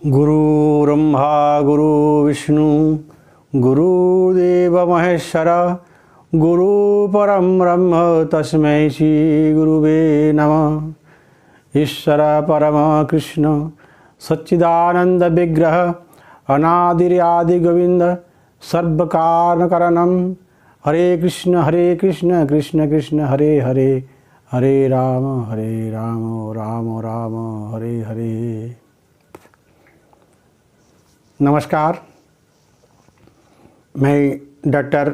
गुरुर्ब्रह्मा गुरुर्विष्णु गुरुदेव महेश्वर गुरुपरं ब्रह्म तस्मै श्री गुरुवे नमः। ईश्वर परम कृष्ण सच्चिदानंद विग्रह अनादिर्यादि गोविंद सर्वकारणकरणं हरे कृष्ण कृष्ण कृष्ण हरे हरे हरे राम राम राम हरे हरे। नमस्कार, मैं डॉक्टर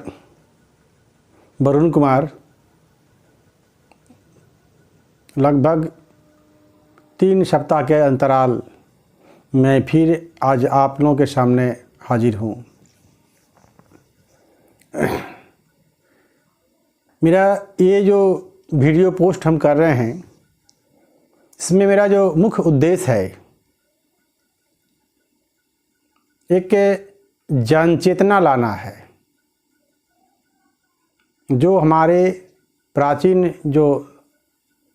वरुण कुमार लगभग 3 सप्ताह के अंतराल में फिर आज आप लोगों के सामने हाजिर हूँ। मेरा ये जो वीडियो पोस्ट हम कर रहे हैं, इसमें मेरा जो मुख्य उद्देश्य है, एक जन चेतना लाना है। जो हमारे प्राचीन जो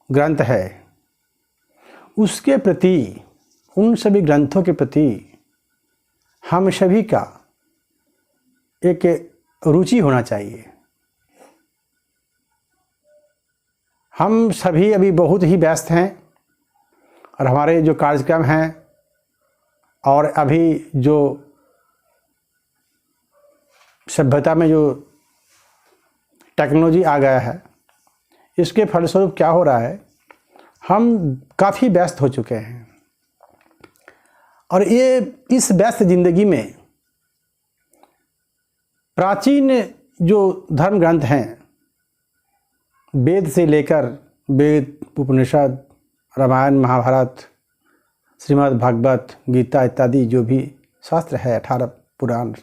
ग्रंथ है उसके प्रति, उन सभी ग्रंथों के प्रति हम सभी का एक रुचि होना चाहिए। हम सभी अभी बहुत ही व्यस्त हैं और हमारे जो कार्यक्रम हैं और अभी जो सभ्यता में जो टेक्नोलॉजी आ गया है, इसके फलस्वरूप क्या हो रहा है, हम काफ़ी व्यस्त हो चुके हैं। और ये इस व्यस्त जिंदगी में प्राचीन जो धर्म ग्रंथ हैं, वेद से लेकर वेद, उपनिषद, रामायण, महाभारत, श्रीमद् भागवत, गीता इत्यादि जो भी शास्त्र है, 18 पुराण,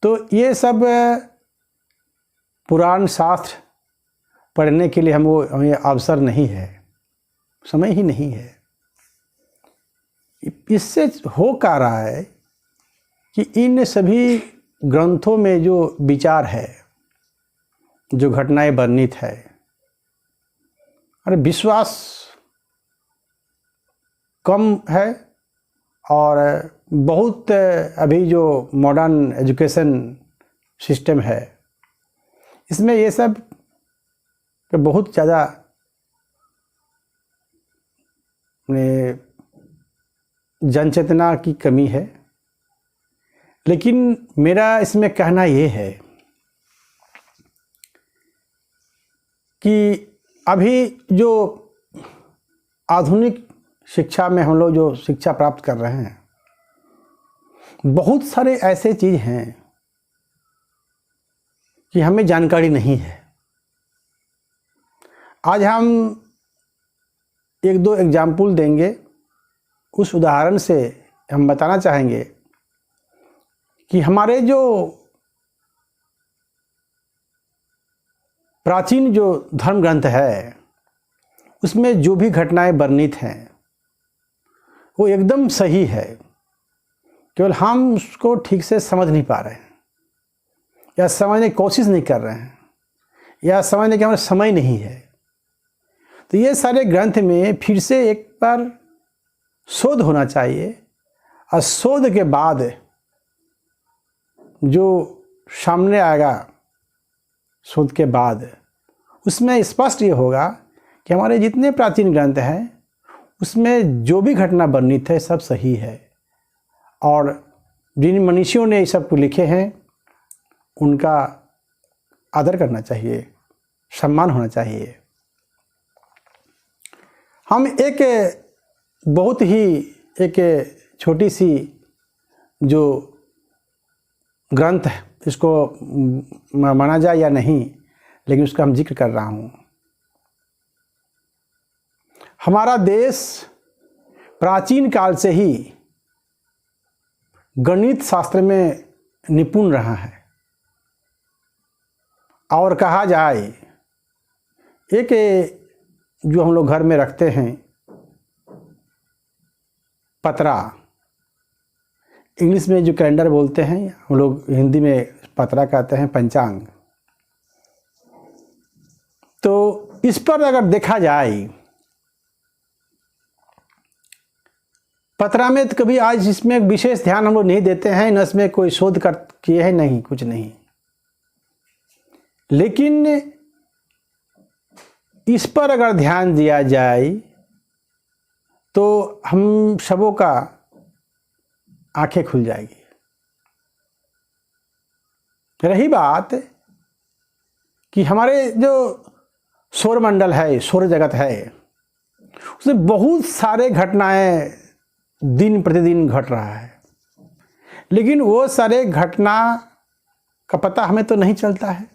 तो ये सब पुराण शास्त्र पढ़ने के लिए हमें अवसर नहीं है, समय ही नहीं है। इससे हो क्या रहा है कि इन सभी ग्रंथों में जो विचार है, जो घटनाएं वर्णित है, और विश्वास कम है। और बहुत अभी जो मॉडर्न एजुकेशन सिस्टम है, इसमें ये सब बहुत ज़्यादा जन चेतना की कमी है। लेकिन मेरा इसमें कहना ये है कि अभी जो आधुनिक शिक्षा में हम लोग जो शिक्षा प्राप्त कर रहे हैं, बहुत सारे ऐसे चीज़ हैं कि हमें जानकारी नहीं है। आज हम 1-2 एग्जाम्पल देंगे। उस उदाहरण से हम बताना चाहेंगे कि हमारे जो प्राचीन जो धर्म ग्रंथ है, उसमें जो भी घटनाएं वर्णित हैं वो एकदम सही है, केवल हम उसको ठीक से समझ नहीं पा रहे हैं, या समझने की कोशिश नहीं कर रहे हैं, या समझने के हमारा समय नहीं है। तो ये सारे ग्रंथ में फिर से एक बार शोध होना चाहिए, और शोध के बाद जो सामने आएगा, शोध के बाद उसमें स्पष्ट ये होगा कि हमारे जितने प्राचीन ग्रंथ हैं उसमें जो भी घटना वर्णित है सब सही है। और जिन मनीषियों ने इस सब को लिखे हैं उनका आदर करना चाहिए, सम्मान होना चाहिए। हम एक बहुत ही एक छोटी सी जो ग्रंथ है, इसको माना जाए या नहीं, लेकिन उसका हम जिक्र कर रहा हूँ। हमारा देश प्राचीन काल से ही गणित शास्त्र में निपुण रहा है। और कहा जाए, एक जो हम लोग घर में रखते हैं पतरा, इंग्लिश में जो कैलेंडर बोलते हैं, हम लोग हिंदी में पतरा कहते हैं, पंचांग। तो इस पर अगर देखा जाए पतरा में तो कभी आज इसमें विशेष ध्यान हम लोग नहीं देते हैं, न इसमें कोई शोध कर किए हैं, नहीं, कुछ नहीं। लेकिन इस पर अगर ध्यान दिया जाए तो हम सबों का आंखें खुल जाएगी। रही बात कि हमारे जो सौरमंडल है, सौर जगत है, उसमें बहुत सारे घटनाएं दिन प्रतिदिन घट रहा है, लेकिन वो सारे घटना का पता हमें तो नहीं चलता है।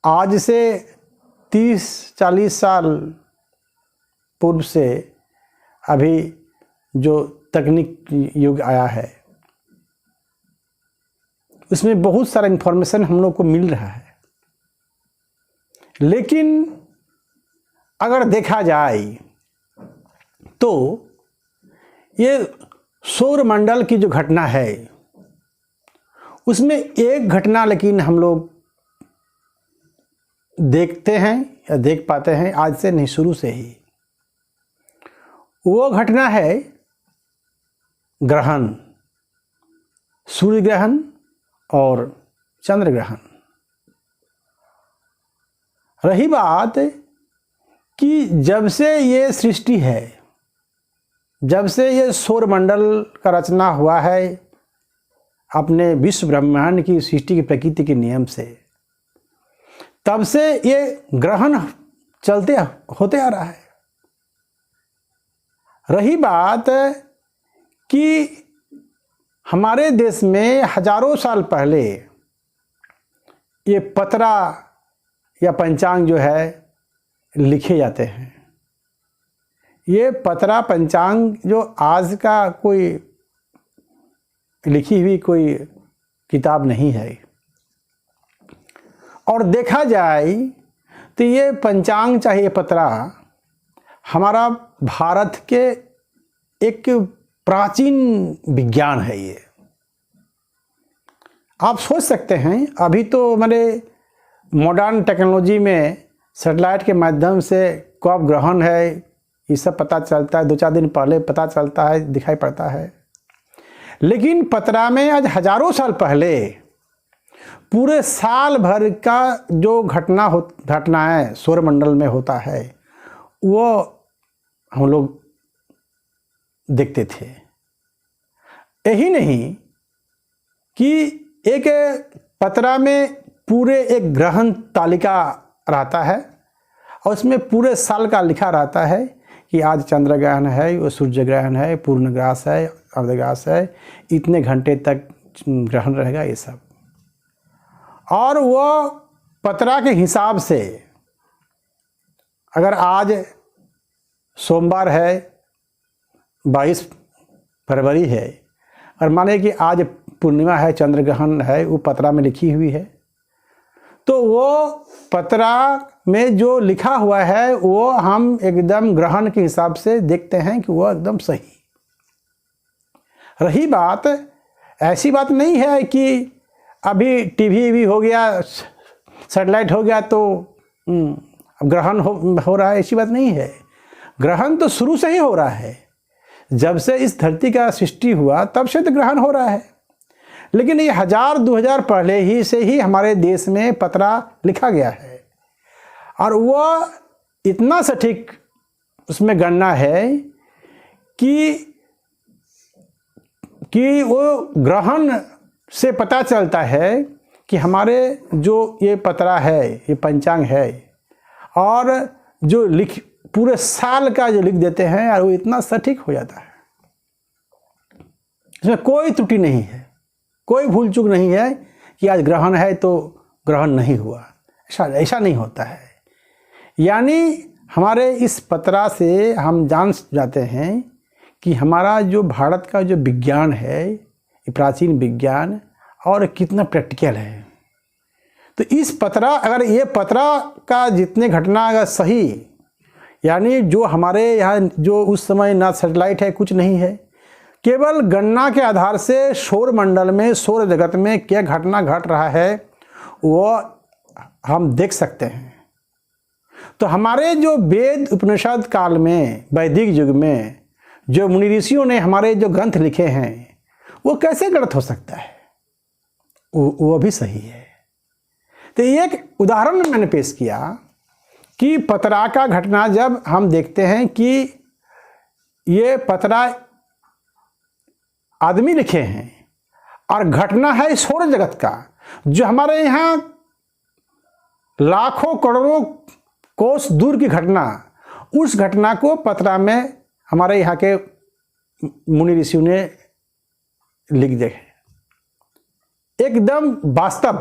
आज से 30-40 साल पूर्व से अभी जो तकनीक युग आया है, उसमें बहुत सारा इंफॉर्मेशन हम लोग को मिल रहा है। लेकिन अगर देखा जाए तो ये सौरमंडल की जो घटना है, उसमें एक घटना लेकिन हम लोग देखते हैं या देख पाते हैं, आज से नहीं, शुरू से ही। वो घटना है ग्रहण, सूर्य ग्रहण और चंद्र ग्रहण। रही बात कि जब से ये सृष्टि है, जब से ये सौरमंडल का रचना हुआ है अपने विश्व ब्रह्मांड की सृष्टि की प्रकृति के नियम से, तब से ये ग्रहण चलते होते आ रहा है। रही बात कि हमारे देश में हजारों साल पहले ये पतरा या पंचांग जो है लिखे जाते हैं। ये पतरा पंचांग जो आज का कोई लिखी हुई कोई किताब नहीं है, और देखा जाए तो ये पंचांग चाहे ये पतरा हमारा भारत के एक प्राचीन विज्ञान है। ये आप सोच सकते हैं, अभी तो मेरे मॉडर्न टेक्नोलॉजी में सैटेलाइट के माध्यम से कब ग्रहण है ये सब पता चलता है, 2-4 दिन पहले पता चलता है, दिखाई पड़ता है। लेकिन पतरा में आज हजारों साल पहले पूरे साल भर का जो घटनाएं सौरमंडल में होता है, वो हम लोग देखते थे। यही नहीं कि एक पतरा में पूरे एक ग्रहण तालिका रहता है और उसमें पूरे साल का लिखा रहता है कि आज चंद्र ग्रहण है, वो सूर्य ग्रहण है, पूर्णग्रास है, अर्धग्रास है, इतने घंटे तक ग्रहण रहेगा, ये सब। और वो पतरा के हिसाब से अगर आज सोमवार है, 22 फरवरी है, और माने कि आज पूर्णिमा है, चंद्र ग्रहण है, वो पतरा में लिखी हुई है, तो वो पतरा में जो लिखा हुआ है वो हम एकदम ग्रहण के हिसाब से देखते हैं कि वो एकदम सही। रही बात, ऐसी बात नहीं है कि अभी टीवी भी हो गया, सैटेलाइट हो गया तो ग्रहण हो रहा है, ऐसी बात नहीं है। ग्रहण तो शुरू से ही हो रहा है, जब से इस धरती का सृष्टि हुआ तब से तो ग्रहण हो रहा है। लेकिन ये 1000-2000 पहले ही से ही हमारे देश में पतरा लिखा गया है, और वो इतना सटीक उसमें गणना है कि वो ग्रहण से पता चलता है कि हमारे जो ये पतरा है, ये पंचांग है, और जो पूरे साल का जो लिख देते हैं, और वो इतना सटीक हो जाता है, इसमें कोई त्रुटि नहीं है, कोई भूल चूक नहीं है कि आज ग्रहण है तो ग्रहण नहीं हुआ, ऐसा नहीं होता है। यानी हमारे इस पतरा से हम जान जाते हैं कि हमारा जो भारत का जो विज्ञान है, ये प्राचीन विज्ञान, और कितना प्रैक्टिकल है। तो इस पतरा, अगर ये पतरा का जितने घटना अगर सही, यानी जो हमारे यहाँ जो उस समय ना सैटेलाइट है, कुछ नहीं है, केवल गणना के आधार से सौरमंडल में, सौर जगत में क्या घटना घट रहा है वो हम देख सकते हैं। तो हमारे जो वेद उपनिषद काल में, वैदिक युग में जो मुनि ऋषियों ने हमारे जो ग्रंथ लिखे हैं, वो कैसे गलत हो सकता है? वो भी सही है। तो एक उदाहरण मैंने पेश किया कि पतरा का घटना जब हम देखते हैं कि ये पतरा आदमी लिखे हैं और घटना है सौर जगत का, जो हमारे यहाँ लाखों करोड़ों कोस दूर की घटना, उस घटना को पतरा में हमारे यहाँ के मुनि ऋषियों ने लिख दिया, एकदम वास्तव।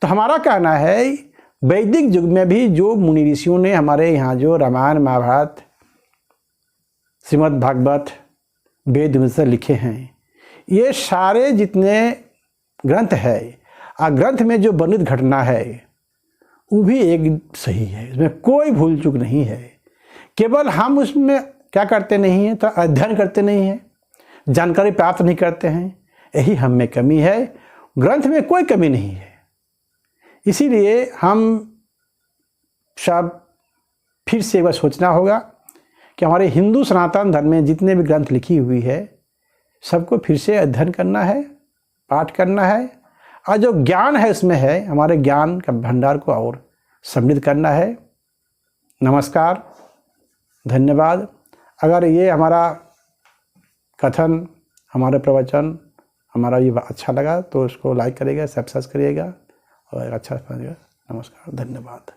तो हमारा कहना है वैदिक युग में भी जो मुनि ऋषियों ने हमारे यहाँ जो रामायण, महाभारत, श्रीमद् भागवत, वेद उपनिषद लिखे हैं, ये सारे जितने ग्रंथ है और ग्रंथ में जो वर्णित घटना है वो भी एक सही है, इसमें कोई भूल चूक नहीं है। केवल हम उसमें क्या करते नहीं हैं, तो अध्ययन करते नहीं हैं, जानकारी प्राप्त नहीं करते हैं, यही हम में कमी है। ग्रंथ में कोई कमी नहीं है। इसीलिए हम सब फिर से एक बार सोचना होगा कि हमारे हिंदू सनातन धर्म में जितने भी ग्रंथ लिखी हुई है, सबको फिर से अध्ययन करना है, पाठ करना है, और जो ज्ञान है उसमें है, हमारे ज्ञान का भंडार को और समृद्ध करना है। नमस्कार, धन्यवाद। अगर ये हमारा कथन, हमारे प्रवचन, हमारा ये अच्छा लगा तो उसको लाइक करिएगा, सब्सक्राइब करिएगा और अच्छा समझिएगा। नमस्कार, धन्यवाद।